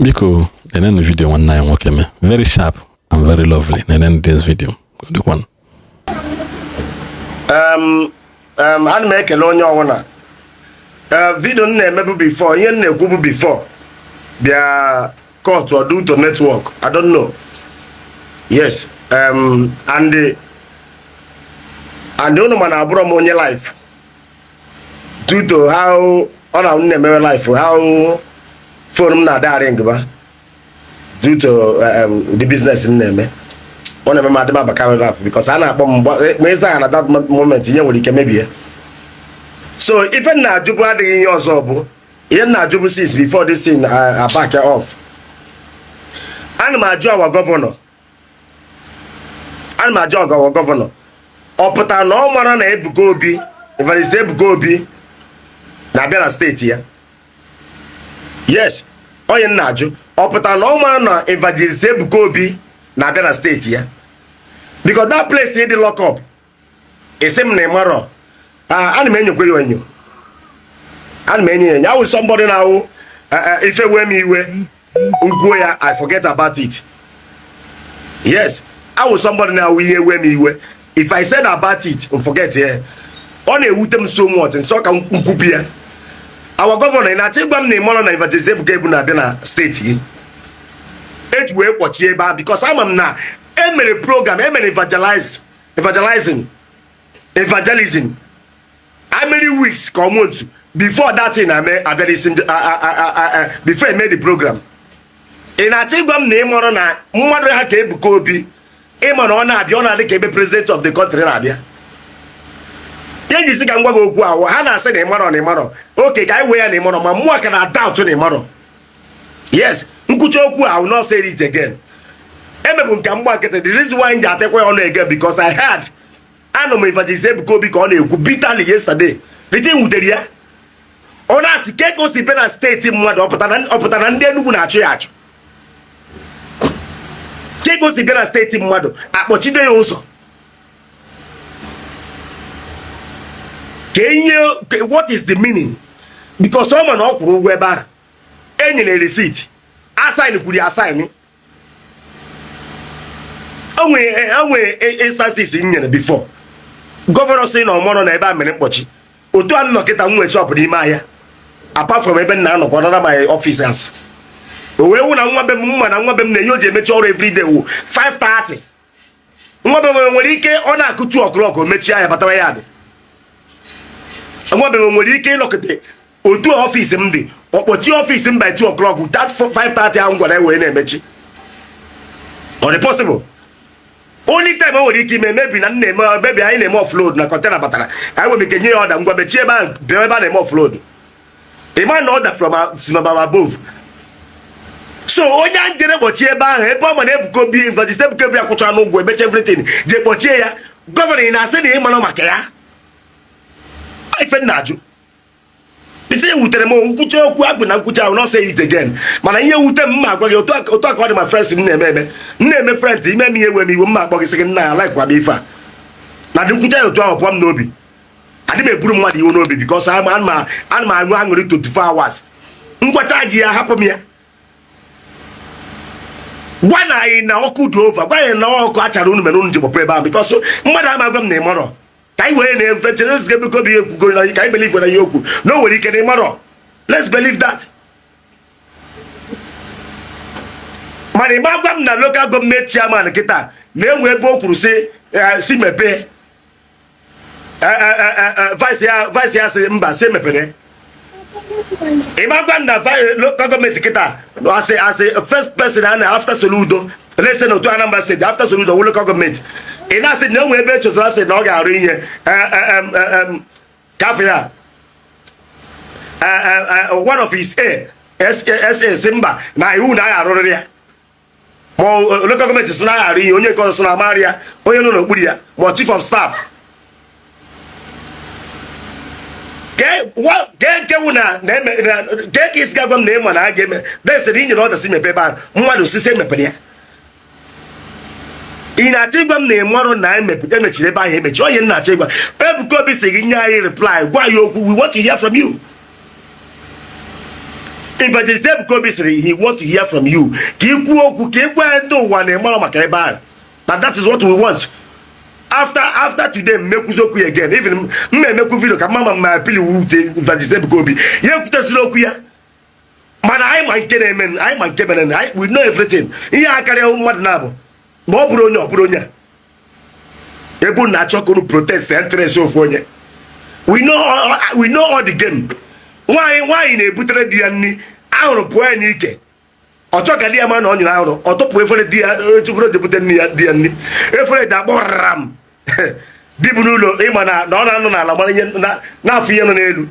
Biko, and then the video one night okay me. Very sharp and very lovely. And then this video. The one. I make a long one. Video never before, you never before. They are caught or do to network. I don't know. Yes. And I don't know man I brought on your life. Due to how on our never life, how forum na daring due to the business in them. One of them had my back because I know at that moment here when he came maybe. So even now Jubu had in your zobo, even now Jubu sees before this thing I back off. And my job our governor. And my job our governor. Opota no man na Ebuka Obi, Evangelist Ebuka Obi na Abia State here. Yes, onye nnaju. Opota no man na Evangelist Ebuka Obi na Abia State here. Because that place here the lock up. Esem na maro. Ani menyo kweli wenyo. Ani menyo. I was somebody now if you wear me we Ungoya, I forget about it. Yes, I was somebody now we wear me we. If I said about it, forget here. On a wutem so much and so can kupia. Our governor in Achibam name on Evangelist Ebuka Obi na Abia State here. It way watch here because I'm now a program, evangelizing. How many weeks come on before that thing before I made the program? In a Tigam name on a mother had Ebuka Obi, Emon on Abiona, the president of the country. Abia. Then you see, I'm going to go. Hannah said a man on a model. Okay, I wear a model, my more can I doubt to the model. Yes, Nkuchoku, I will not say it again. The reason why I take on again because I had Anno Evangelist Ebuka Obi could bitterly yesterday. The thing with the year. On us, Keko Sipena State in Mad Opotan Enugu na church. Keko Sipena State in Mad Apochide also. What is the meaning? Because someone up whereby any receipt. Assign could assign me. Away instances in before. Governor saying no more on a bad minute watching. Oto am not get a shop in Maya. Apart from even now of one of my officers. We won't want them woman and want them the Yoje mature every day 5:30. When he came on a 2 o'clock or Mechia Batayad. And what when he came look at the Oto office in the or what your office in by 2 o'clock with that 5:30 I'm going to win a Mechi. Or the possible. Only time I will give me maybe maybe I name offload na container batara. I will make a new order. I'm going to be bank. Be name offload. A man order from above. So onya njere bochie ban. He power man Ebuka Obi Evangelist Ebuka Obi akucha no go make everything. Je bochie ya. Governor na say na man make ya. I fe naju. Ite wutere mo nkucha okwu agbe na nkucha I will not say it again. Mana ihe wute mma agwa otu akwa dị my friends nne friends ime mi ewe mi mma agba gị na like kwa bifa. Na dị nkucha otu ahụ pụọ m n'obi. Adị m eburu mmadụ iwu n'obi because ana m anwụ aṅụrị 24 hours. Ngwacha gị ya hapụ m ya. Gwa na anyị na ọkụ dị over. Gwa anyị na ọkụ achara unu mere unu ji gbapụ ebe ahụ because mmadụ amagwa m na ịmọrọ. Can we let's believe when you no one can tomorrow. Let's believe that. Mani bagam na local government chairman kita. Name we go crusade si mepe. Vice ya se mba se mepe. Imagine na local government kita as a first person and after Soludo. Let's say no to Anambra State after Soludo local government. And I said, no way, bitches. I said, no, Kafia. One of his S.A. Simba. Now, you and I are already. Oh, look at me, it's not a only cause of Maria. Oh, you know, Budia, or chief of staff. Get what? Get una name. Get his government name when I gave me. There's a ring in order to see me paper. One to see me. In a Tigam name, one nine, Mechile by him, Joy and Nachiba. Ebuka Obi saying, reply, why you we want to hear from you. Evangelist Ebuka Obi said he wants to hear from you. That is what we want. After today, make uzoku again. Even make video. Kamama my appeal with Evangelist Ebuka Obi. Yeah, put us lokuya. Man, I might get him and I might get him. We know everything. Yeah, I carry on what now. Bobronya. Ebu nacho kono protest and so forth. We know all the game. Why in a butre diani? I don't know Nike. Or talk a dear man on your out, or top for the dear to grow the diani. If that ram. Dibulo, Emana, no, now Fiona.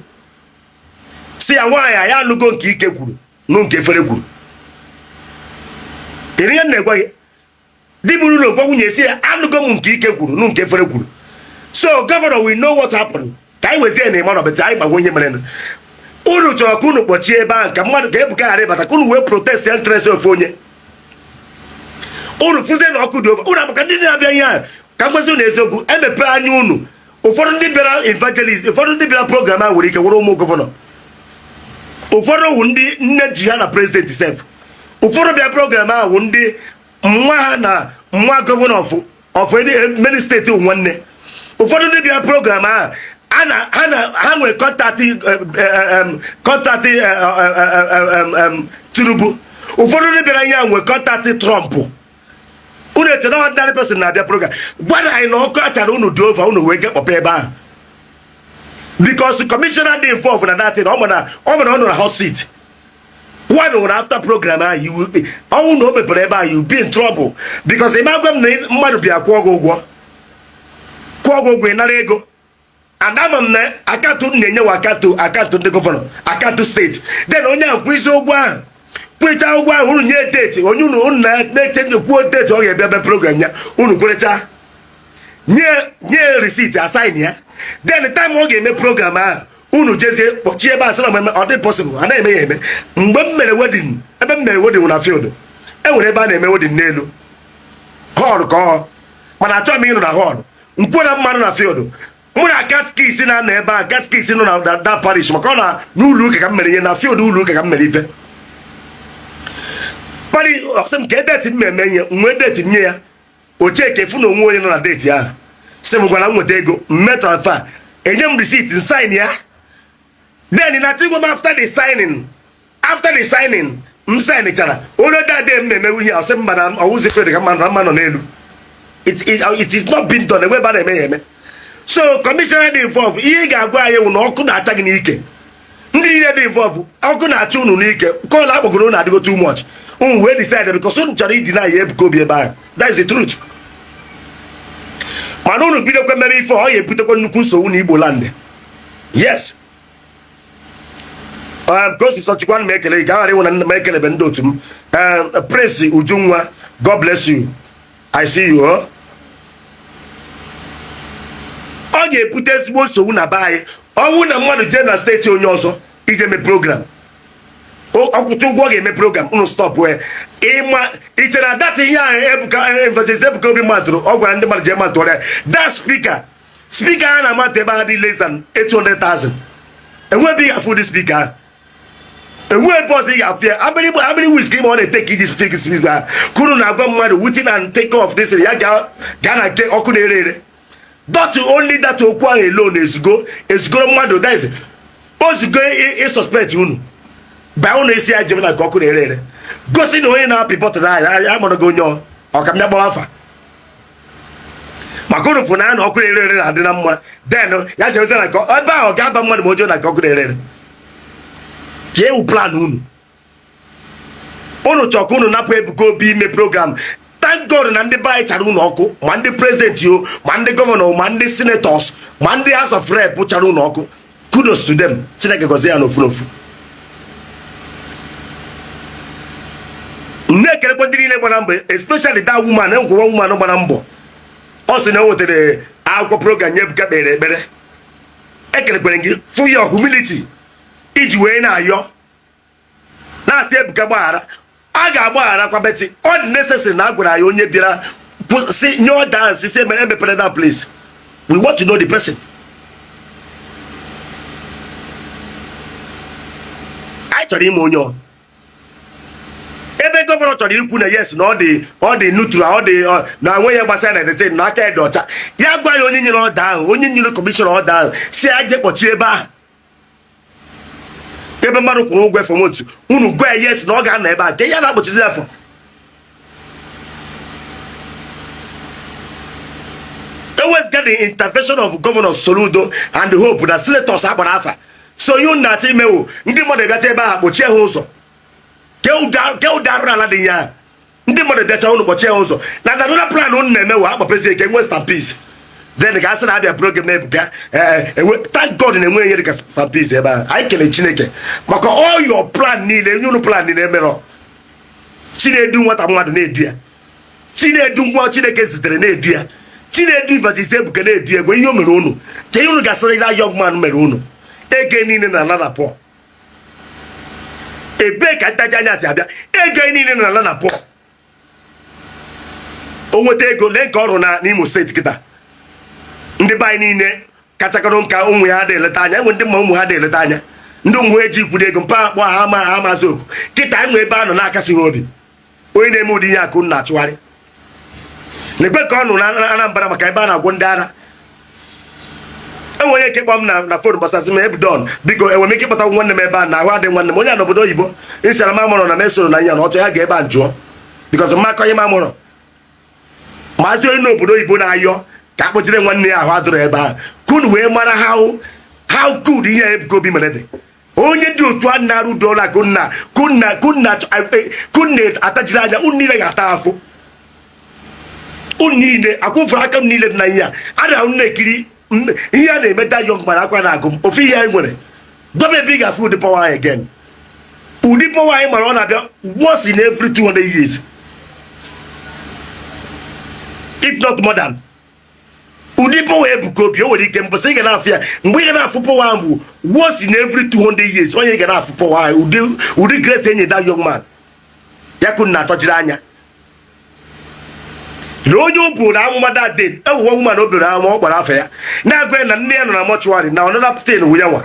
See why I am looking Kikeku, Nunke Fereku. Irian Negway. Dibulo, when you say I'm going Kikeku, Nunke Fereku. So, Governor, we know what happened. I was there in a man of the time, but when you mean. Unu to akunu pochie bank amadu ke ebuka are but akunu we protest interest of onye unu fuze na okudo unu abukadi na bia ya kamwezo na ezogu emepe anyu unu ụfọdụ ndị bịara evangelist ụfọdụ ndị bịara program a nwere ike wụrụ ụmụ gọvanọ ụfọdụ wụ ndị nne ji ha na president self ụfọdụ bịa program a wụ ndị nwa ha na nwa gọvanọ of many state nwanne ụfọdụ ndị bịara program a ha nwere kọntaktị Tinubu ụfọdụ ndị bịara ya nwere kọntaktị Trump unu eche na ordinary person na-abịa program gbana anyị na ọkụ achara unu dị over unu wee gekpọpa ebe ahụ because commissioner dị involved na that thing ọ mana ọ nọ na hot seat one hour after program ahụ ọnwụ na o mepere ebe ahụ you be in trouble because ị magwa m na mmadụ bịa kwụọ gị ụgwọ ị nara ego. And I'm na akatu nenyewa akatu ndị gọvanọ akatu steeti then onye akwụzi ụgwọ ahụ kwụcha ụgwọ ahụ unu nye date onye unu na-echenji kwuo date ọ ga-ebịa ebe program ya unu kwerecha nye receipt assign ya then time ọ ga-eme program ahụ unu jezie kpọchie ebe asịrị ọmeme ọ dị possible a na-eme ya eme mgbe m mere wedding ebe m mere wedding na field enwere ebe a na-eme wedding n'elu hall ka ọ mana achọghị m ịnụ na hall nkwe na mmanụ na field muna katkisi na neba katkisi no na da parish makona n'ụlọ ụka ka mmere ihe na field ụlọ ụka ka mmere ife pari osem ke date mmemme ihe nwe date nye ya ocheke fu na onwe onye no na date ya sem gwara nweta ego metal fa enye m receipt sign ya then na tingo after the signing m sign chara olo da de mmemme ihe osem bana owuzi fere ka man no n'elu it is not been done we ba na eme ya eme. So commissioner dị involve ihe ga-agwa anyị wụ na ọkụ na-acha gị n'ike ndị niile dị involve ọkụ na-acha unu n'ike kọl akpọgoro unu adịgo too much unu wee decide because unu chọrọ idina ya Ebuka Obi ebe ahụ that is the truth mana unu bidokwa mmebe ife ọ ga-ebutekwa nnukwu nsogbu na Igbo land yes kosi sọchikwa m ekele ka aghara ịnwe na m ekelebe ndị otu m Prince Ujunwa God bless you I see you ọ ga-ebute ezigbo nsogbu na be anyị ọnwụ na mmadụ jee na steeti onye ọzọ ije mee program ọkwụcha ụgwọ ga-eme program unu stop wee ịma ichere na data ihe ahụ Evangelist Ebuka Obi matụrụ ọ gwara ndị mmadụ jee matụ ọrịa that speaker a na-amatụ ebe ha dị less than 800,000 enweghị ihe afụ dị speaker ahụ enweghị ebe ọzọ ị ga-afụ ya abịrị wiski ma ọ na-eteki iji speaker ahụ kunu na-agwa mmadụ wutin and take off this ya gaa na nke ọkụ na-ere ere not only that okwu ahụ alone ezugoro mmadụ that is ozugo suspect unu ba unu isi ya jebe na nke ọkụ na-ere ere gosi na onye na-apị bọtụl ya amụrụgo onye ọkamya gbawa afa maka unu fụ na ya na ọkụ na-ere ere na-adị na mma then ya jebezi na nke ebe ahụ ga-aba mmadụ ma o jee na nke ọkụ na-ere ere ka ewu plan unu chọọ ka unu napụ Ebuka Obi ime program. Thank God na ndị be anyị chara unu ọkụ ma ndị president yo ma ndị gọvanọ ma ndị senators ma ndị house of rep chara unu ọkụ kudos to them Chineke gọzie ya n'ofu n'ofu na-ekelekwa ndị niile gbara mbọ especially that woman ngwa woman gbara mbọ ọ sị na o wetara akwụkwọ program nye Ebuka kpere ekpere ekelekwere gị for your humility iji wee na-ayọ na-asị Ebuka gbaghara a ga-agbaghara kwa beti ọ dị necessary na agwara ya onye bịara si nye ọ dance si emepere that place we want to know the person I chọrọ ime onye ebe gọvanọ chọrọ ikwu na yes na ọ dị neutral ọ dị na nwe ya gbasara na detain na aka dị ọcha ya gwa ya onye nyere ọda ahụ onye nyere kọmishọna ọda ahụ si ya je kpọchie ebe ahụ ebe mmadụ kwụrụ ụgwọ efọm otu unu gwa ya yes na ọ ga-anọ ebe a nke ya na-akpọchizi afọ ewezga the intervention of Governor Soludo and the Hope na senators akpara afa so you na-achọ imewo ndị mmadụ bịacha ebe ahụ kpọchie ha ụzọ ke ụda arụ ala dị ya ndị mmadụ bịacha ụnụ kpọchie ha ụzọ na another plan unu na-emewo akpọpezi eke nwe stampede then ga-asị na abịa program na Ebuka thank God na-enwe ihe dịka stampede ebe ahụ anyị kele Chineke maka all your plan niile nye unu plan niile emerọ Chinedu nwata mmadụ na-edu ya Chinedu nwa Chineke zitere na-edu ya Chinedu Evangelist Ebuka na-edu ya ihe o mere unu ka ihe unu ga-asị ya young man mere unu ege niile na ala na pọ ebe ka ntaji anya si abịa ege niile na ala na pọ o nweta ego lee nke ọrụ na n'Imo steeti kịta ndị be anyị niile kachakọrọ nka ụmụ ya na-eleta anya enwe ndị mma ụmụ ha na-eleta anya ndị ụmụ eji ikwudo ego mpa akpọ ha amazi oku kịta enwe ebe a nọ na-akasị ha obi onye na-eme ụdị ihe akụ na-achụgharị na ebe ka ọ nụ na Anambra maka ebe a na-agwọ ndị ara enwe onye nke kpọ m na fon gbasasị m ebidon biko enwe m ike ịkpọta nwanne m ebe a na ahụ adị nwanne m onye a n'obodo oyibo isiara m amụrụ na m esoro na ya na ọtụ ya ga ebe a jụọ bikọs mmakọ ihe m amụrụ maazị onye n'obodo oyibo na-ayọ ka akpọjire nwanne ya ahụ adụrụ ebe ahụ kunu wee mara how good ihe Ebuka Obi mere dị onye dị otu a na-arụ dola kunna atajiri anya unu niile ga-ata afụ unu niile akwụfụrụ aka m niile dị na ihe a na unu na-ekiri ihe a na-emeta young man akwa na agụ m ofe ihe anyị nwere gọọmenti ebe ị ga-afụ ụdị pọwa anyị again ụdị pọwa anyị mara ọ na-abịa once in every 200 years if not more than ụdị pọwa Ebuka Obi o nwere ike mbọsị ị ga na-afụ ya mgbe ị ga na-afụ pọwa ahụ bụ once in every 200 years onye ị ga na-afụ pọwa anyị ụdị grace enye that young man ya kunu na-atọjiri anya na onye o buru amụma dade ewuwe woman o bere amụma ọ gbara afọ ya na-agwa ya na nne ya nọ na mọchụarị na ọnọdụ pụta wu ya nwa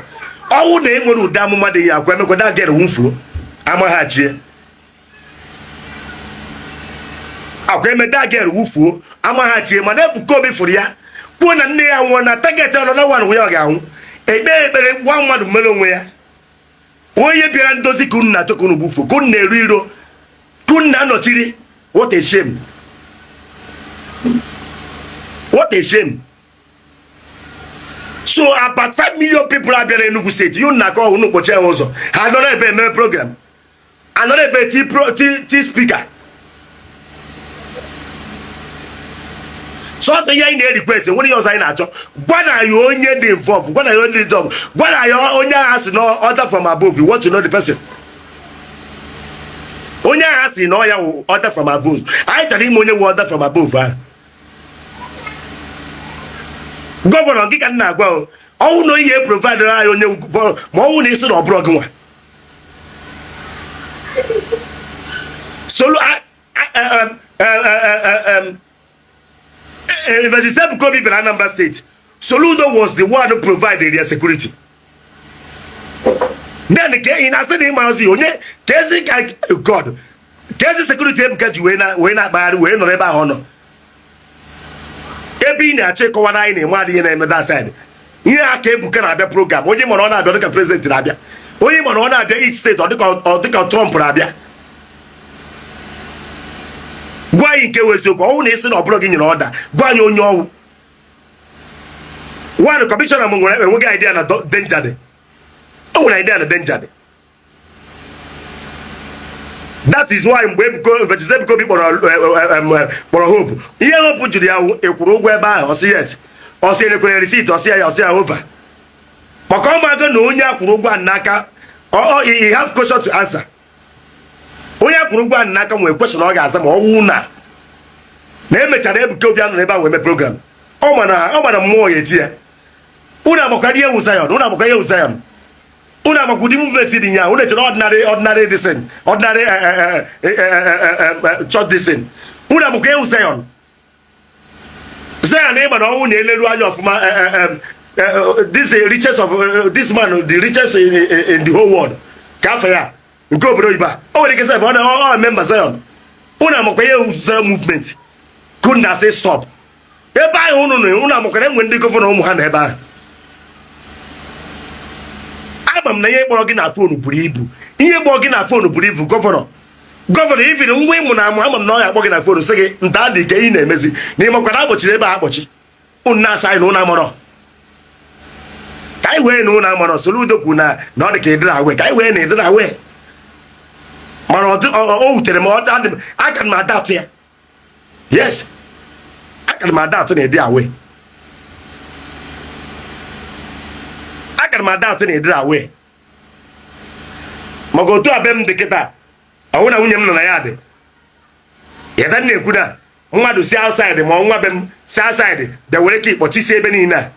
ọnwụ na enwere ụdị amụma dị ya agwa emekwa dagere nwufuo amaghachie agwa eme dagere wufuo amaghachie mana Ebuka Obi fụrụ ya kwuo na nne ya nwụọ na target ọnọdụ nwa ya ga-anwụ ekpe ekpere gwa mmadụ mere onwe ya onye bịara ndozi ka unu na-achọ ka unu gbufuo ka unu na-eru iro ka unu na-anọchiri what a shame. What a shame. So about 5 million people are there in Enugu State. You na call unu kpoche ụzọ. Ha nọ ebe eme program. Anọ ebe ti speaker. So say ya na request when you say na achọ. Gwa na you onye dey involved. Gwa na you only job. Gwa na you onye has no order from above. You want to know the person. Onye has no ya order from above. I tell him onye order from above. Governor gị ka nna agwa ọnwụ na ihe provider anyị onye ma ọnwụ na isi na ọbụrụ gị nwa solo Evangelist Ebuka Obi bịara Anambra State. Soludo was the one who provided their security. Then again in asị na ịma ozi onye kezi ka God kezi security Ebuka ji wee na-akpagharị wee nọ ebe ahụ nọ ebe ị na-achọ ịkọwa na anyị na-enwe adịghị na-eme that side ihe aka Ebuka na-abịa program onye mara ọ na-abịa dịka president na-abịa onye mara ọ na-abịa each state ọ dịka Trump na-abịa gwa anyị nke wee eziokwu ọnwụ na isi na ọ bụrụ gị nyere ọda gwa anyị onye ọnwụ one kọmishọna m nwere enweghị idea na danger dị o nwere idea na danger dị. That is why mgbe Evangelist Ebuka Obi kpọrọ Hope ihe Hope jụrụ ya ekwuru ụgwọ ebe ahụ ọsị yes ọsị elekwere receipt ọsị ya over maka ọ mago na onye akwụrụ ụgwọ n'aka he have question to answer. Onye akwụrụ ụgwọ n'aka nwere question ọ ga-aza ma ọ wụ na emechara Ebuka Obi anọ n'ebe a wee mee program ọ mana mmụọ ya eti ya unu agbakwa ihe ewu Zion unu agbakwa ụdị movement dị ya unu echere ordinary dissing ordinary church dissing unu agbakwa ewu Zion ịma na ọnwụ na-eleru anya ọfụma this richest of this man the richest in the whole world Kafa ya nke obodo iba o nwere ike say for all members Zion una amakwa ye Zion movement couldn't say stop ebe ahụ unu amakwa enwe ndị gọvanọ ụmụ ha na ebe ahụ ama m na ihe kpọrọ gị na fonu buru ibu ihe kpọrọ gị na fonu buru ibu gọvanọ even ngwa ịmụ na amụ ama m na ọ ya akpọ gị na fonu sị gị nta dị ka ị na-emezi na ịmakwa na akpọchiri ebe a akpọchi unu na-asa anyị na ụlọ amụrọ ka anyị wee na ụlọ amụrọ soro udokwu na ọ dị ka ịdịrị awe ka anyị wee na ịdịrị awe mana o wutere m aka m ada atụ ya yes aka m ada atụ na ịdị awe aka m ada atụ na ịdịrị awe maka otu a be m dị kịta ọwụ na nwunye m nọ na ya dị ya ta na-ekwu na mmadụ si outside ma nwa be m si outside de were ka ịkpọchisi ebe niile a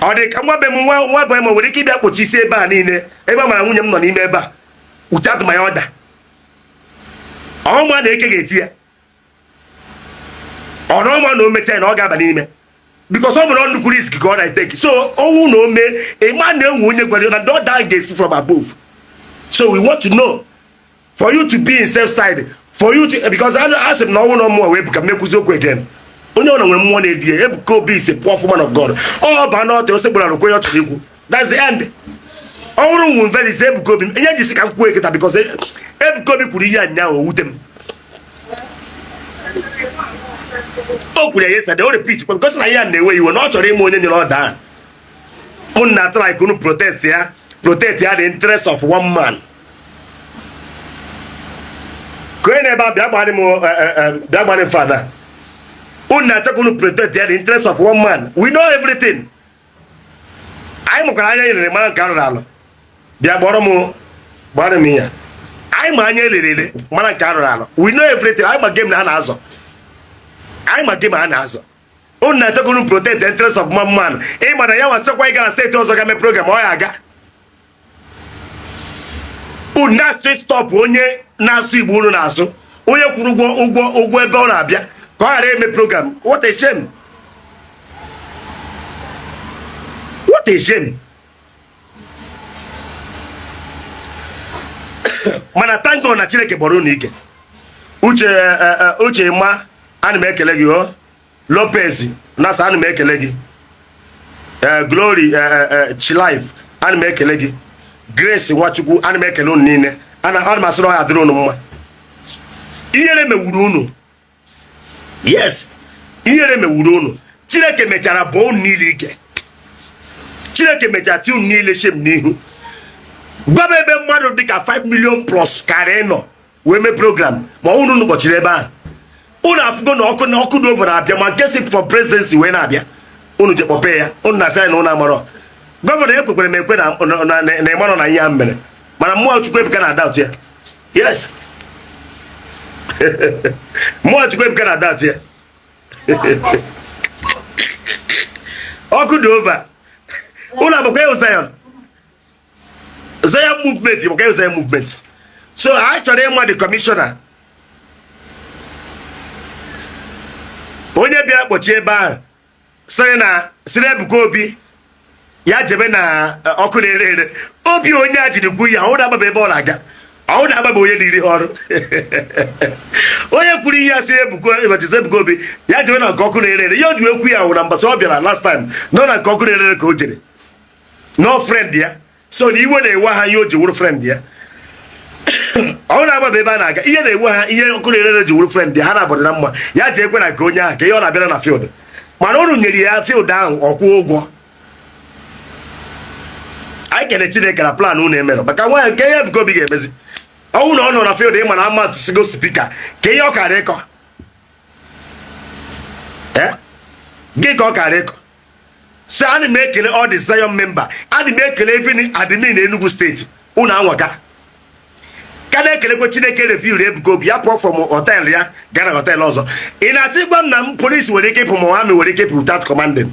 ọ dị ka nwa be m nwa be m nwere ike ịbịa kpọchisi ebe a niile ebe a mara nwunye m nọ n'ime ebe a without my order ọnwa na eke ga-eti ya ọnụọma na o mechaa na ọ ga-aba n'ime because ọ bụrụ nnukwu risk ka ọ na-eteki so owu na ome ịma na-ewu onye gwara na the order ga-esi from above so we want to know for you to be in safe side for you to because I said no one more way because make okwu again onye ọna nwere mmụọ na-edi Ebuka Obi is a powerful man of God ọ ba na ọtọ osegbara rokwe ya chọrọ ikwu that's the end ọrụ nwu very Ebuka Obi enye jisi ka nkwu eketa because Ebuka Obi kwuru ihe anya o wute m o kwuru ya yesterday o repeat because na ya na-ewe iwe na ọ chọrọ ime onye nyere ọda unu na try kunu protect ya the interest of one man Going about Biagbanim father. Una to protect the interest of one man. We know everything. I'm a Karaya in the man Carolalo. Biaboromo Baramia. I'm a Yelly, Man Carolalo. We know everything. I'm a game answer. I'm a game answer. Una to protect the interest of one man. Hey, man, I was so quite gonna say to us, I program. I got. Una stop onye na-asụ Igbo unu na-asụ onye kwuru ụgwọ ebe ọ na-abịa ka ọ ghara eme program. What a shame. What a shame. Mana thank God na Chineke kpọrọ unu ike. Uche ma ana m ekele gị o Lopez na sa ana m ekele gị Glory Chilife ana m ekele gị Grace Nwachukwu ana m ekele unu niile ana masịrị ọha dịrị unu mma ihere mewuru unu yes ihere mewuru unu Chineke mechara bụ unu niile ike Chineke mechara ti unu niile shem n'ihu gwaba ebe mmadụ dịka 5 million plus karị nọ wee mee program ma unu n'ụbọchị ebe ahụ unu afụgo na ọkụ dị over na-abịa ma nke si for presidency wee na-abịa unu je kpọpe ya unu na-asị na unu amarọ gọvanọ ekwekwere m ekwe na ịmarọ na ihe ha mere mana mmụọ Chukwu Ebuka na doubt ya yes mmụọ Chukwu Ebuka na doubt ya ọkụ dị over unu agbakwa ya Zion movement ịgbakwa ya Zion movement so a chọrọ ịma the commissioner onye bịara kpọchi ebe ahụ sịrị Ebuka Obi ya jebe na ọkụ na-ere ere obi onye a jiri kwu ya ọ na-agbaba ebe ọ na-aga ọ na-agbaba onye n'iri ọrụ onye kwuru ihe asị Ebuka Obi ya jebe na nke ọkụ na-ere ere ya o ji ekwu ya nwụ na mbasa ọ bịara last time nọ na nke ọkụ na-ere ere ka o jere no friend ya so na iwe na-ewe ha ihe o ji wụrụ friend ya ọ na-agbaba ebe a na-aga ihe na-ewe ha ihe ọkụ na-ere ere ji wụrụ friend ya ha na-abọdị na mma ya ji ekwe na nke onye ahụ ka ihe ọ na-abịara na field mana unu nyere ya field ahụ ọkwụ ụgwọ anyị kere Chineke na plan unu emere maka nwaanyị nke ihe Ebuka Obi ga-emezi ọnwụ na ọ nọ na field ịma na ama tụsigo spika ka ihe ọ kara ịkọ gị ka ọ kara ịkọ so ana m ekele all the Zion member ana m ekele even admin Enugu steeti unu anwaka ka na-ekelekwe Chineke reviewed Ebuka Obi ya pụọ from hotel ya gara hotel ọzọ ị na-atụ ịgwa m na polisi nwere ike ịpụ ma amị nwere ike ịpụ without commanding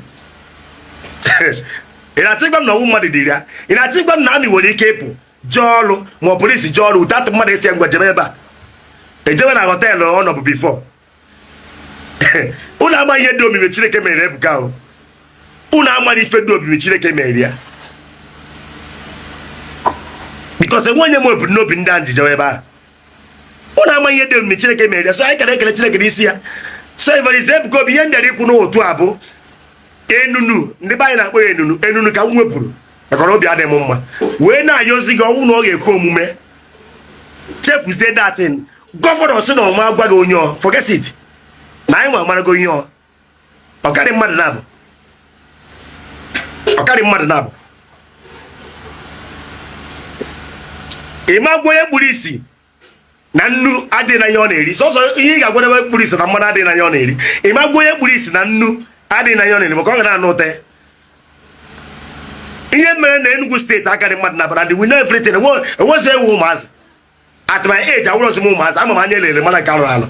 ị na-atụ ịgwa m na ọnwụ mmadụ dịrị ya ị na-atụ ịgwa m na amị nwere ike ịpụ jee ọrụ ma polisi jee ọrụ without mmadụ esi ngwa jebe ebe a ejebe na hotel ọ nọbụ before unu ama ihe dị omimi Chineke mere Ebuka ahụ unu ama ife dị omimi Chineke mere ya because when you move no bin down Jaweba. What am I here doing? Chineke made so I can Chineke this year. So Evangelist Ebuka Obi yende ri kuno otu abo. Enunu, ndị banye na-akpọ enunu ka m wepụrụ maka na obi adịghị m mma wee na-ayọzi gị ọnwụ na ọ ga-ekwe omume chefuzie datin gọvanọ sị na ọma agwa gị onye ọ forget it na anyị nwa amarago onye ọ ọkarị mmadụ na-abụ ịma gwa onye kpuru isi na nnu adịghị na ihe ọ na-eri sọsọ ihe ị ga-agwadebe kpuru isi na mmanụ adịghị na ihe ọ na-eri ịma gwa onye kpuru isi na nnu adịghị na ihe ọ na-eri maka ọ ga na-anụ ụtọ ihe mere na Enugu steeti akarị mmadụ na-abara ndị we know everything enwezi ewu ụmụazị at my age awụrọzi m ụmụazị ama m anya elere mana nke arụrụ alụ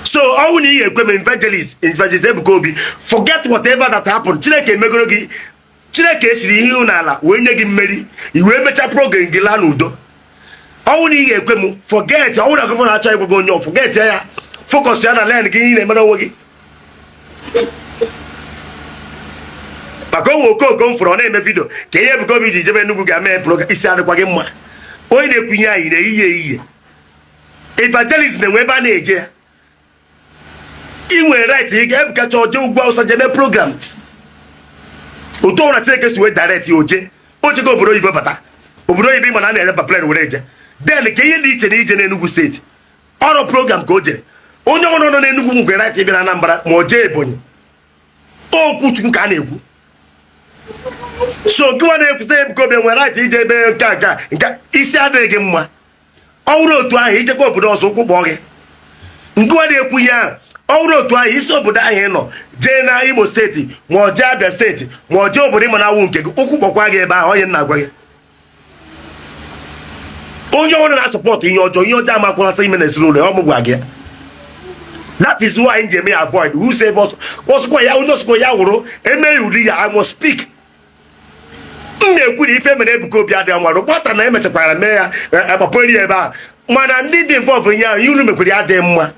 so ọnwụ na ị ga-ekwe m Evangelist Ebuka Obi forget whatever that happened Chineke emegoro gị Chineke esiri ihe n'ala wee nye gị mmeri i wee mechaa program gị laa n'udo ọnwụ na ị ga-ekwe m forget ọnwụ na gọvanọ achọ ịgwa gị onye ọ forget ya focus ya na len gị ihe na-emere onwe gị maka onwe okoko m fụrụ ọ na-eme vidio ka ihe Ebuka Obi ji jebe Enugu ga-eme program isi adịkwa gị mma onye na-ekwu ihe anyị na-eyihe evangelist na-enwe ebe a na-eje ya ị nwere right ị ga-ebuka chọọ jee ugwu Awụsa jeme program otu ọbụla Chineke si wee direct ya ojego obodo oyibo bata obodo oyibo ịma na a na-eleba plan were eje den ka ihe dị iche na ije n'Enugu steeti ọrụ program ka o jere onye ọbụla nọ n'Enugu nwere right ịbịa na Anambra ma o jee Ebonyi okwuchukwu ka a na-ekwu so gịnwa na-ekwusa Ebuka Obi nwere right ije ebe nke isi adịghị gị mma ọ wụrụ otu ahụ ijekwa obodo ọzọ ụkwụ gbọọ gị ngịnwa na-ekwu ihe ahụ ọ wụrụ otu ahụ isi obodo ahụ ị nọ jee na Imo steeti ma ọ jee Abia steeti ma ọ jee obodo ịma na-awụ nke gị ụkwụ gbọkwa gị ebe ahụ onye nna agwa gị onye ọrụ na-asọpọtụ ihe ọjọọ amakwụlasị ime na ezinụlọ ọ mụgwa gị that is why njem ya avoid who say ọsụkwa ya onye ọsụkwa ya wụrụ emeghị ụdị ya I must speak m na-ekwu na ife mere Ebuka Obi adịghị nwa rụkpọta na emechakwara mee ya agbapụri ya ebe a mana ndị dị involve ihe ahụ ihe unu mekwere ya adịghị mma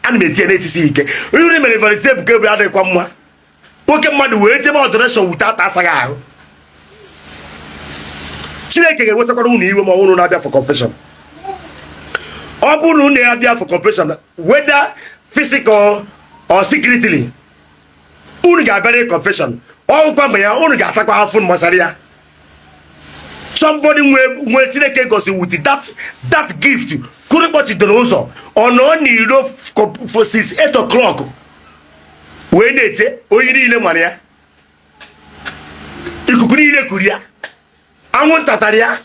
ana m etinye n'etiti ike onye unu mere Evangelist Ebuka Obi adịghịkwa mma nwoke mmadụ wee jebe ọdọreshọn wute ata asaghị ahụ Chineke ga-enwesakwara unu iwe ma unu na-abịa for confession ọ bụrụ na unu na-abịa for confession whether physical or secretly unu ga-abịara confession ọgwụkwa mgbe ya unu ga-atakwa afụ gbasara ya somebody nwe Chineke gosi with that gift kụrụ kpọchidoro ụzọ ọ nọ n'iro for 8 o'clock wee na-eche onye niile mara ya ikuku niile kuru ya anwụ ntatara ya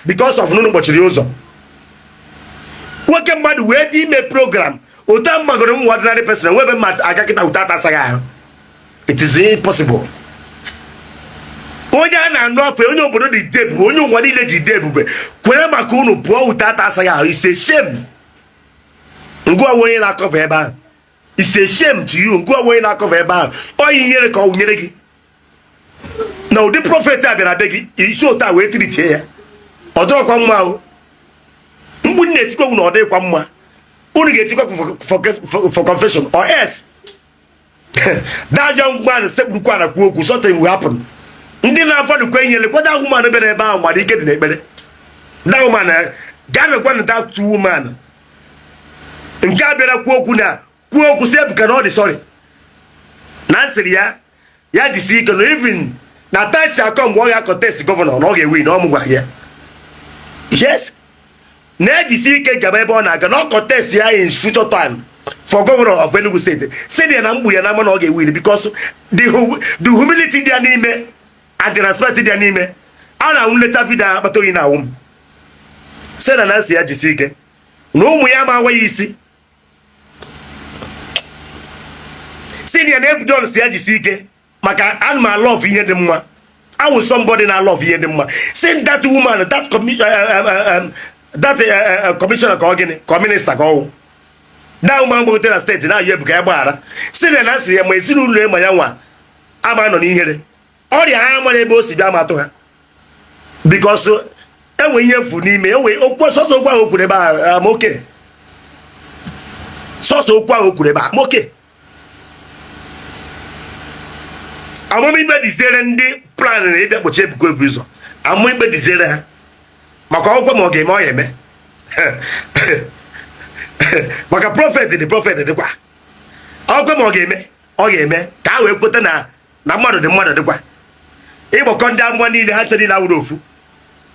because of nunu kpọchiri ụzọ nwoke mmadụ wee dị ime program otu a magoro m ordinary person nwebe mmadụ aga kịta ụta atasaghị ahụ it is impossible onye a na-anụ afọ onye obodo dị ide ebube onye ụwa niile ji ide ebube kwere maka unu pụọ ụta atasaghị ahụ ise shame ngwa onye na-akọva ebe ahụ ise shame to you ngwa onye na-akọva ebe ahụ onye ihere ka ọ nyere gị na ụdị prọfet a bịara be gị isi ụta wee tiritie ya ọ dịrọkwa mma ahụ mgbu na-etikwa unu ọ dịkwa mma unu ga-etikwa for confession or else that young man sekpurukwa na kwuo okwu something will happen ndị na-afọdụkwa ihe lekwada ahụ man bịara ebe ahụ mara ike dị n'ekpere that woman gaa mekwa na that woman nke a bịara kwuo okwu si Ebuka na ọ dị sorry na nsịrị ya jisi ike na even na tachi akọ mgbe ọ ga-akọtest gọvanọ na ọ ga-ewi na ọ mụgwa ya yes na-ejisi ike gaba ebe ọ na-aga na ọ kọtest ya in future time for governor of Enugu State sị ya na mgbu ya na ama na ọ ga-ewi because the humility dị ya n'ime and the respect dị ya n'ime a na-anwụ nleta vidio akpata oyi na awụ m sị na nsị ya jisi ike na ụmụ ya ma awa ya isi sị na ebudo ọnụ si ya jisi ike maka ana m love ihe dị mma I was somebody na love ihe dị mma sị that woman that commissioner ka ọ gịnị ka minister ka ọwụ na woman gbogote na steeti na ayọ Ebuka ya gbaghara sị na sịrị ya ma ezinụlọ ma ya nwa ama nọ n'ihere ọrịa ha mara ebe o si bịa ma atụ ha because enwe ihe mfu n'ime enwe sọsọ okwu ahụ kwuru ebe a moke sọsọ okwu ahụ kwuru ebe a moke amụma ikpe dizere ndị plan na ịbịa kpochi Ebuka Obi ụzọ amụ ikpe dizere ha maka ọgwụgwọ ma ọ ga-eme ọ ya eme maka prọfet dịkwa ọgwụgwọ ma ọ ga-eme ka a wee kweta na mmadụ dịkwa ịgbakọ ndị amụma niile ha chere niile awụrụ ofu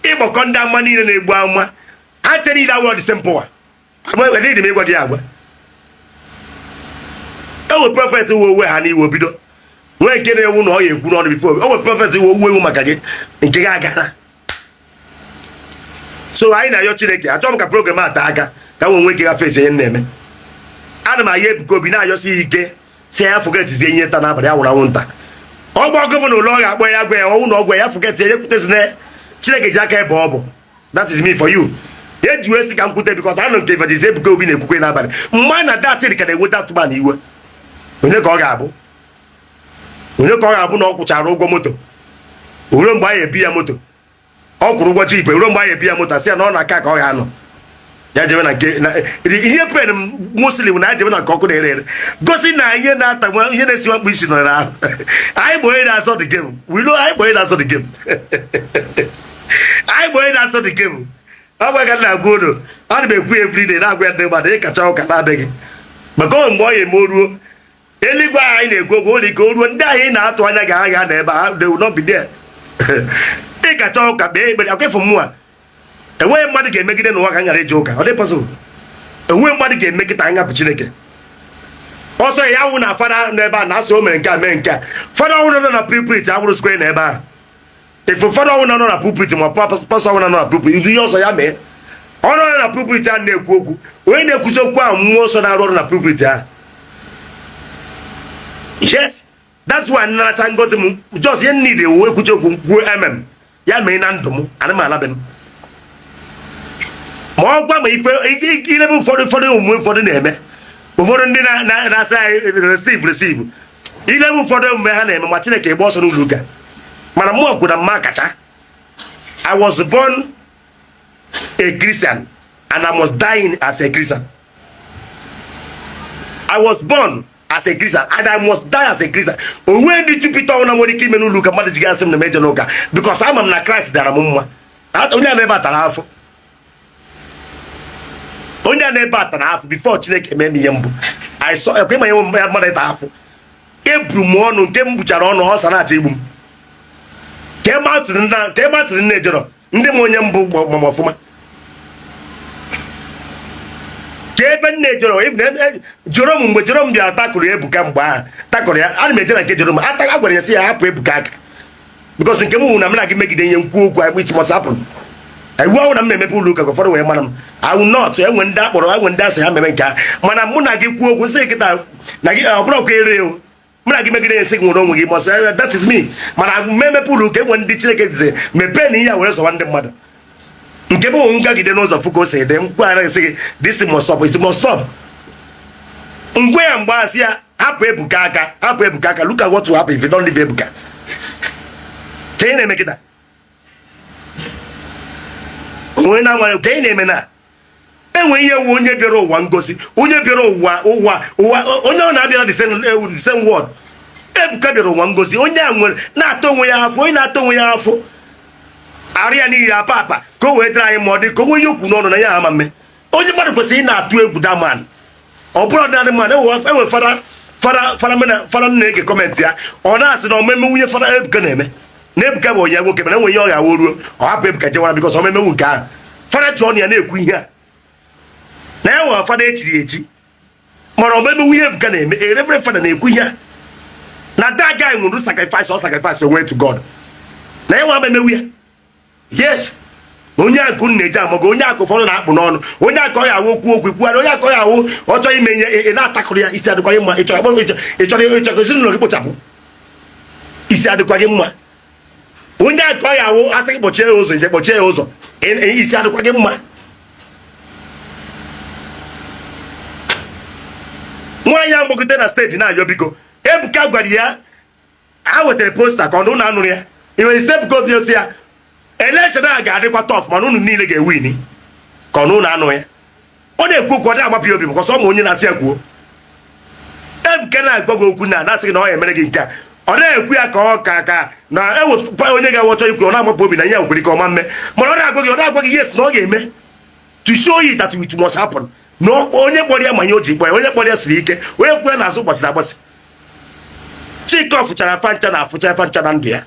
ịgbakọ ndị amụma niile na-egbu amụma ha chere niile awụrụ dị mpụwa adịghị m ịgwa gị agwa ewe prọfet uwe onwe ha n'iwe bido nwee nke na-ewu na ọ ya ekwu n'ọnụ bifo o wee prọfet uwe ewu maka gị nke gị agara so anyị na-ayọ Chineke achọghị m ka program ata aka ka nwee ike gafe esi ihe na-eme ana m ayọ Ebuka Obi na-ayọsi ike si ya fụgetizie ihe taa n'abalị awụrụ anwụnta ọgbọ gọvanọ ụlọ ọ ga-akpọ ya gwa ya ọnwụ na ọgwụ ya fụgeti ya ekwutezi na Chineke ji aka ebe ọ bụ that is me for you e ji wee si ka m kwute because anụ nke Evangelist Ebuka Obi na-ekwukwe n'abalị mma na datịrị ka na-enweta atụmanụ iwe onye ka ọ ga-abụ na ọ kwụchara ụgwọ moto ruo mgbe anyị ebi ya moto ọ kwụrụ ụgwọ chipe ruo mgbe anyị ebi ya moto asị ya na ọ na-aka ka ọ ga-anọ ya jebe na nke ihe pen muslim na jebe na nke ọkụ na-ere ere gosi na ihe na-ata ihe na-esi wakpu isi nọ n'ahụ anyị bụ onye na-asọ the game anyị bụ onye na-asọ the game anyị bụ onye na-asọ the game ọ gwaga na agwa ụlọ ana m ekwu everyday na-agwa ya ndị mmadụ ịkacha ụka na-adịghị maka ọ mgbe ọ ya eme o ruo eluigwe anyị na-ekwu okwu ụlọ ike o ruo ndị anyị na-atụ anya ga-agha na ebe ha they will not be there ịkacha ụka kpee ekpere akwa ịfụ mmụọ enweghị mmadụ ga-emegide n'ụwa ka m ghara ije ụka ọ dị pọsịbụl enweghị mmadụ ga-emegide anya bụ Chineke ọsọ ya wụ na fada n'ebe a na-asị o mere nke a mee nke a fada ọhụrụ nọ na pulpit abụrụ square n'ebe a efu fada ọhụrụ nọ na pulpit ma pastọ ọhụrụ nọ na pulpit idu ihe ọsọ ya mee ọ nọ na pulpit a na-ekwu okwu onye na-ekwuzi okwu ahụ mmụọ nsọ na-arụ ọrụ na pulpit ahụ yes that's why nnaracha ngozi m just ihe niile ewu ekwuchi okwu kwuo ya mee na ndụ m ana m alabe m ma ọ gwa ma ife ilebe ụfọdụ omume ụfọdụ na-eme ụfọdụ ndị na-asị anyị receive ilebe ụfọdụ omume ha na-eme ma Chineke gba ọsọ n'ụlọ ụka mana mụ ọkwụ na mma kacha I was born a Christian and I must die as a Christian. I was born as a Christian and I must die as a Christian. Onwe ndị Jupiter ọnwụ na nwere ike ime n'ụlọ ụka mmadụ ji gasị m na meje n'ụka because ama m na Christ dara m mma onye a na-ebe atara afọ onye a na-ebe atara afọ before Chineke eme m ihe mbụ ekwe ma ihe mmadụ ịta afọ eburu m ọnụ nke m buchara ọnụ ọ sa na-achọ igbu m ka ebe atụrụ nne ejọrọ ndị m onye mbụ gbam ọfụma ka ebe nne ejọrọ jọrọ m mgbe jọrọ m bịara takụrụ Ebuka mgbe ahụ takụrụ ya ana m eje na nke jọrọ m a gwara ya sị ya hapụ Ebuka aka because nke m hụ na m na gị megide ihe nkwu okwu which must happen iwu ahụ na m emepe ụlọ ụka ka ụfọdụ wee mara m I will not enwe ndị akpọrọ enwe ndị asị ha meme nke a mana mụ na gị kwuo okwu sị kịta na gị ọ bụrụ ọkụ ere mụ na gị megide esi gị nwere onwe gị ma that is me mana memepe ụlọ ụka enwe ndị Chineke dize mepee na ihe a were zọwa ndị mmadụ nke bụ ngagide n'ụzọ fụ ka o si dị nkwa ara sị gị this must stop it must stop ngwe ya mgbe asị ya hapụ Ebuka aka look at what will happen if you don't leave Ebuka ka ị na-eme kịta onwe na-anwere ka ị na-eme na enwe ihe wu onye bịara ụwa ngosi onye bịara ụwa onye ọ na-abịara the same word Ebuka bịara ụwa ngosi onye a nwere na-atọ onwe ya afọ onye na-atọ onwe ya afọ arịa niile apa ka o wee dịrị anyị ma ọ dị ka onwe ihe okwu n'ọnụ na ya ama mme onye mmadụ kwesịrị ị na-atụ egwu daman ọ bụrụ ọdịnadị mmadụ enwe fara na-ege kọmentị ya ọ na-asị na omeme nwunye fara Ebuka na-eme na Ebuka bụ onye nwoke mana enwe ihe ọ ga-awụ ruo ọ hapụ Ebuka jewara bikọs omemewu nke ahụ fada ji ọnụ ya na-ekwu ihe a na ya nwere fada echiri echi mana omemewu ihe Ebuka na-eme Rev Father na-ekwu ihe a na that guy nwụrụ sacrifice onwe to God na ya nwe omemewu ya yes onye akụ na-eji amago onye akụ ụfọdụ na-akpụ n'ọnụ onye akọ ya awụ okwu kwuara onye akọ ya awụ ọ chọrọ ime ihe ị na-atakụrụ ya isi adịkwaghị mma ịchọrọ ezinụlọ gị kpochapụ isi adịkwaghị mma onye akọ ya awụ asị gị kpọchie ya ụzọ ije kpọchie ya ụzọ isi adịkwaghị mma nwaanyị a mgbagide na steji na-ayọ biko Ebuka gwara ya ha wetara posta ka ọ na anụrụ ya iwere ise Ebuka Obi osi ya election a ga-adịkwa tọf mana unu niile ga-ewin ka ọ na anụ ya ọ na-ekwu okwu ọ na-agbapụ obi maka ọsọ ma onye na-asị ya kwuo Ebuka na-agwa gị okwu na asị gị na ọ ya emere gị nke a ọ na-ekwu ya ka ọ ka na onye ga-awọchọ ikwu ọ na-amapụ obi na ya nkwere ka ọma mme mana ọ na-agwa gị yes na ọ ga-eme to show you that it must happen na onye kpọrọ ya manye o ji kpọ ya onye kpọrọ ya siri ike onye kwuru ya n'azụ gbasiri agbasi Chika fụchara afa ncha na afụcha afa ncha na ndụ ya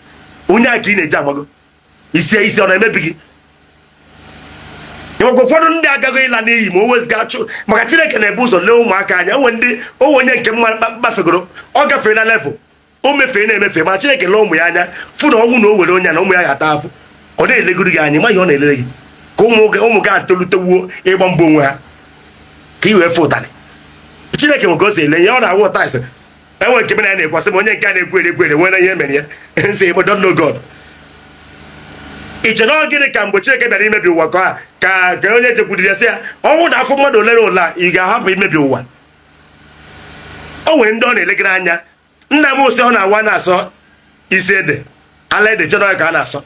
onye a ka ị na-eji amago isi ọ na-emebi gị ịmaka ụfọdụ ndị agaghị ịla n'iyi ma o wezụga achụ maka Chineke na-ebu ụzọ lee ụmụaka anya onwe onye nke mma gbafegoro ọ gafere na level o mefee na-emefe ma Chineke lee ụmụ ya anya fụ na ọnwụ na o were onye na ụmụ ya ga-ata afụ ọ na-elegoro gị anya ma ihe ọ na-elere gị ka ụmụ gị atolitewuo ịgba mbọ onwe ha ka i wee fụ ụtarị Chineke nwe ka o si ele ihe ọ na-awụ ụta isi enwe nke mena ya na-ekwasị ma onye nke a na-ekwu ere nwere ihe mere ya nsị Igbo don't know God iche na gịnị ka mgbe Chineke bịara imebi ụwa ka onye jekwudiri ya sị ya ọnwụ na afọ mmadụ olere ụla ị ga-ahapụ imebi ụwa o nwere ndị ọ na-elegara anya nna m osi ọ na-awa na-asọ isi ede ala ede chọrọ ka a na-asọ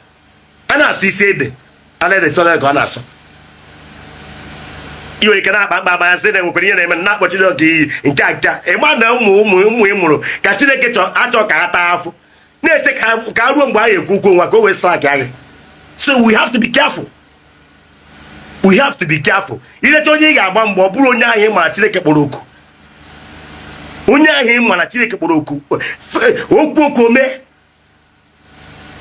isi ede ala ede chọrọ ka a na-asọ iwe ike na-akpa ya sị na enwekwara ihe na-eme na-akpọ Chineke iyi nke a ịma na ụmụ ị mụrụ ka Chineke achọ ka ha taa afụ na-eche ka ruo mgbe a ga-ekwu okwu nwa ka o wee strike anyị. So we have to be careful. We have to be careful. Ileta onye ị ga-agba mgbe ọ bụrụ onye ahụ mara Chineke kpọrọ oku. Onye ahụ mara Chineke kpọrọ oku. Okwu ome.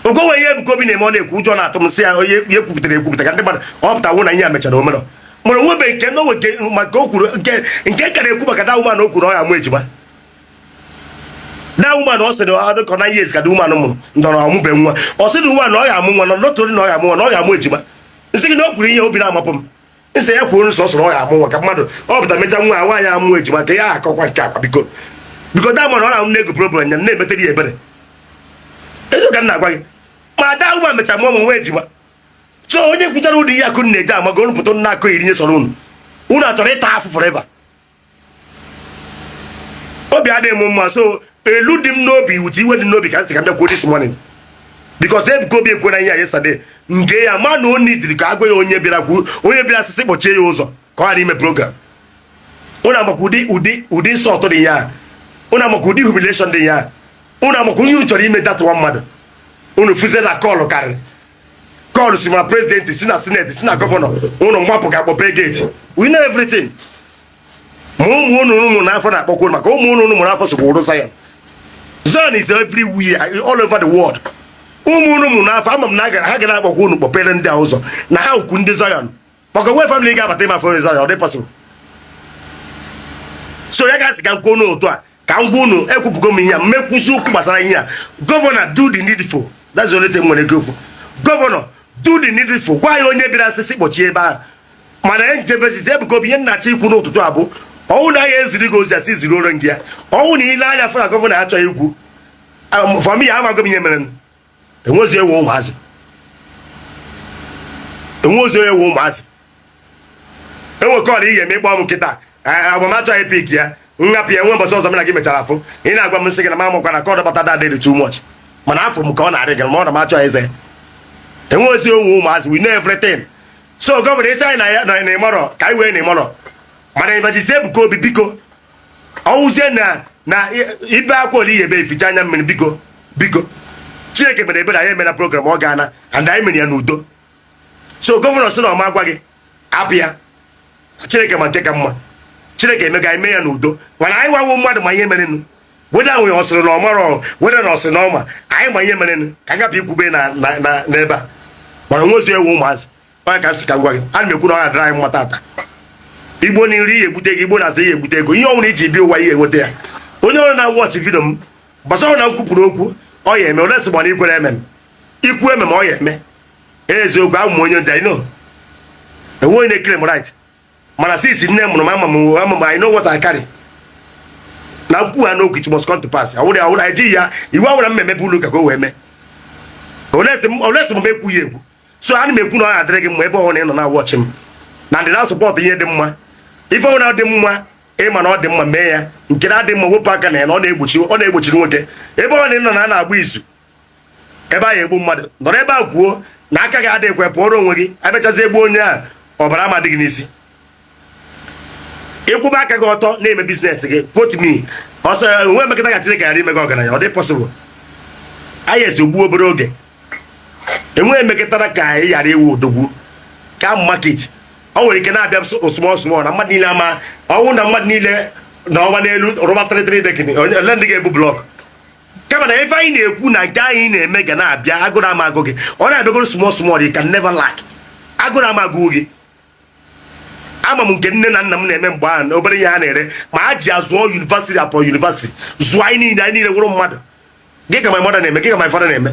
Ogowe ihe Ebuka Obi na-eme ọ na-ekwu ụjọ na-atụ m sị ya onye ekwupụtara ka ndị mmadụ ọ pụta wụ na ihe a mechara omerọ. Mụrụ nwebe nke n'onwe maka o kwuru nke ka na-ekwu maka da woman o kwuru ọ ya amụ ejima. Da woman ọ sị na ọ dịka na years ka da woman mụrụ ndọrọ ọmụbe nwa. Ọ sị na woman na ọ ya amụ nwa na lọtọrị na ọ ya amụ nwa na ọ ya amụ ejima. Nsị gị na o kwuru ihe obi na-amapụ m. Nsị ya kwuru nsọ sọrọ ọ ya amụ nwa ka mmadụ ọ pụta mecha nwa nwaanyị amụ ejima ka ya akọkwa nke akwa biko da mana ọ na-amụ na-ego problem ya na-emetere ya ebere. Ezo ka nna agwa gị ma da woman mecha mụọ nwa ejima. So onye kwuchara ụdị ihe akụ na-eji amago unu pụta na akụ iri nye sọrọ unu achọrọ ịta afụ forever. Obi adịghị m mma so elu dị m n'obi wute iwe dị n'obi ka m si ka m bịakwuo this morning because Ebuka Obi ekwe na ihe yesterday nge ya ma na o nidiri ka agwa ya onye bịara asịsị kpọchie ya ụzọ ka ọ ghara ime program. Unu amakwa ụdị nsọ ọtọ dị ya unu amakwa ụdị humiliation dị ya unu amakwa onye unu chọrọ ime datụwa mmadụ unu fụzie na kọlụ karịrị kọlụ si ma prezidenti si na sineti si na gọvanọ unu mgbapụ ga-akpọpe geti we know everything. Ma ụmụ unu n'afọ na-akpọkwa maka ụmụ unu mụrụ afọ sokwa ụrụ Zion. Zion is everywhere all over the world. Ụmụ unu mụrụ n'afọ ama m na ha ga na-akpọkwa unu kpọpere ndị a ụzọ na ha ukwu ndị Zion maka onwe family ga-abata ịma afọ Zion ọ dị possible. So ya ga-asị ka m kwuo unu otu a ka m gwa unu ekwupụgo m ihe a mmekwuzi okwu gbasara ihe a. Gọvanọ do the needful. That's the only thing nwere ego ofu. Gọvanọ do the needful. Gwa ya onye bịara asịsị kpọchie ebe ahụ mana njebezi Ebuka Obi ihe nnachi ikwu n'ụtụtụ abụ ọnwụ na ya eziri gị ozi asị ziri oro gị ya ọnwụ na ile anya fụ na gọvanọ achọghị ikwu fọm ya amago m ihe mere enwezi ewu ụmụazị enwekọrọ ihe eme ịgba m nkịta agbamachọghị pik ya nhapụ ya nwe mbọsị ọzọ m na gị mechara afụ ị na-agwa m nsị gị na ma mụkwa na ka ọ dọbata dadịrị too much mana afọ m ka ọ na-arị gị ma ọ na m achọghị eze enwezi ewu ụmụazị we know everything. So gọvanọ isi anyị na ịmọrọ ka anyị wee na ịmọrọ mana Evangelist Ebuka Obi biko ọwụzie na ibe akwa oli ebe eficha anya mmiri biko Chineke mere ebere anyị emena program ọ gaana and anyị mere ya n'udo. So gọvanọ sị na ọma gwa gị apịa Chineke ma nke ka mma Chineke eme ga eme ya n'udo mana anyị gwawo mmadụ ma ihe merenụ weda nwe ọsịrị na ọmarọ weda na ọsịrị na ọma anyị ma ihe merenụ ka ngapụ ikwube n'ebe a mana nwezu ewu ụmụazị onye ka nsị ka ngwa gị ana m ekwu na ọ ga-adịrị anyị mma tata. Igbo na nri ihe egbute ego Igbo na-asị ihe egbute ego ihe ọnwụrụ iji bi ụwa ihe enweta ya onye ọrụ na-wọchị vidio m gbasara na nkwupụrụ okwu ọ ya eme olesi gbana ikwere eme m ikwu eme ma ọ ya eme eziokwu abụ m onye ndị anyị enwe onye na-ekele m right mana sisi nne mụrụ m ama m I know what I carry na nkwu ha n'okwu it must come to pass awụrụ ejighị ya iwu awụra m emepe ụlọ ụka ka o wee mee olesi m ekwu ya ekwu. So ana m ekwu na ọ ga-adịrị gị mma ebe ọhụrụ ị nọ na-awọchị m na ndị na-asọpọtụ ihe dị mma ife ọhụrụ dị mma ịma na ọ dị mma mee ya nke na-adị mma wepụ aka na ya na ọ na-egbochiri nwoke ebe ọhụrụ ị nọ na na-agba izu ebe a ga-egbu mmadụ nọrọ ebe a kwuo na aka gị adịghị ekwe pụọrọ onwe gị emechazi egbu onye a ọbara ama adịghị n'isi ịkwụba aka gị ọtọ na-eme biznes gị vote me ọsọ nwe emekọta ka Chineke ghara ime gị ọgaranya ọ dị possible ayes ogbu obere oge enwe emeketara ka anyị ghara iwu odogwu ka market o nwere ike na-abịa small na mmadụ niile ama ọnwụ na mmadụ niile na ọnwa n'elu rụba 33 dekin ole ndị ga-ebu blọk kama na ife anyị na-ekwu na nke anyị na-eme ga na-abịa agụrụ ama agụ gị ọ na-abịagoro small you can never lack agụrụ ama agụ gị ama m nke nne na nna m na-eme mgbe ahụ obere ihe ha na-ere ma ha ji azụọ yunivasiti apọ yunivasiti zụọ anyị niile wụrụ mmadụ gị ka my mother na-eme gị ka my father na-eme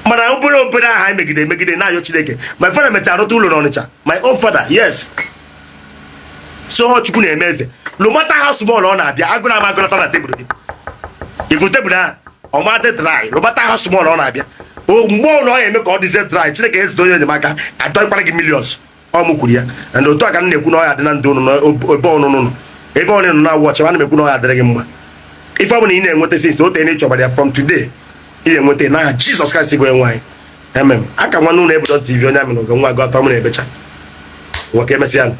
mana obere aha anyị megide na-ayọ Chineke my father mechara rụta ụlọ n'Ọnịcha my own father yes so Chukwu na-eme eze no matter how small ọ na-abịa agụrụ ama agụrọta na tebụl gị ifu tebụl ahụ ọmadị dry no matter how small ọ na-abịa mgbe ụlọ ọ ya-eme ka ọ dịzie dry Chineke ezite onye enyemaka adọịkwara gị millions ọ mụ kwuru ya and otu a ka m na-ekwu na ọ ya dị na ndụ ụnụ ebe ọ nọ na-awụ ọchị nwanne m ekwu na ọ ya dịrị gị mma ife ọ bụla ị na-enweta since ote ị chọbara ya from today ị ga-enweta n'aha Jizọs Kraịst bụ onye nwaanyị amen aka nwanne ụlọ ebudo TV onye amịna oge nwa agụ atọ m na-ebecha nwoke emesịa